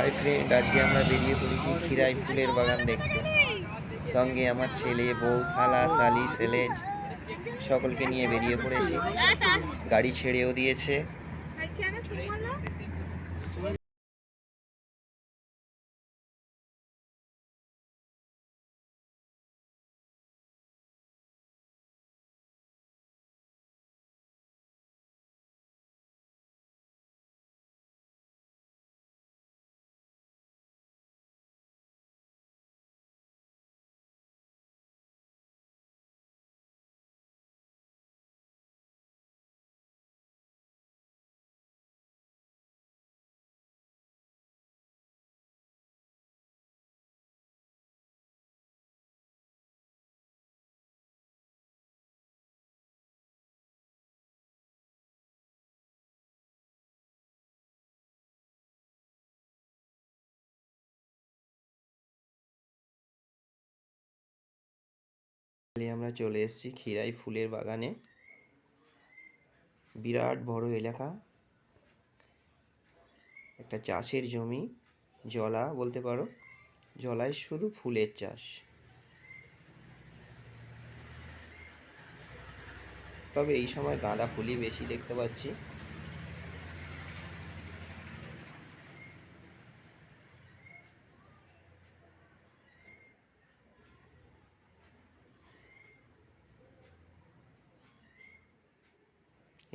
Hi friend, আজকে আমরা বেরিয়ে পড়েছি খিরাই ফুলের বাগান দেখতে। সঙ্গে আমার ছেলে, বউ, শালা, শালি, ছেলেজ সকলকে নিয়ে বেরিয়ে পড়েছি। গাড়ি ছেড়েও দিয়েছে। আমরা চলে এসেছি খিরাই ফুলের বাগানে। বিরাট বড় এলাকা, একটা চাষের জমি, জলা বলতে পারো। জলায় শুধু ফুলের চাষ। তবে এই সময় গাঁদা ফুলই বেশি দেখতে পাচ্ছি।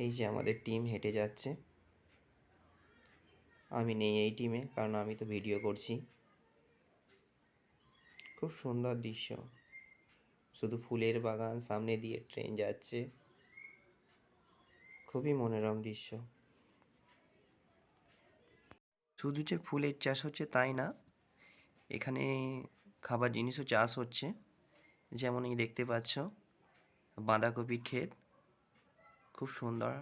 এই যে আমাদের টিম হেঁটে যাচ্ছে। আমি নেই এই টিমে, কারণ আমি তো ভিডিও করছি। খুব সুন্দর দৃশ্য, শুধু ফুলের বাগান, সামনে দিয়ে ট্রেন যাচ্ছে। খুবই মনোরম দৃশ্য। শুধু যে ফুলের চাষ হচ্ছে তাই না, এখানে খাবার জিনিসও চাষ হচ্ছে। যেমন এই দেখতে পাচ্ছ বাঁধাকপির ক্ষেত, খুব সুন্দর।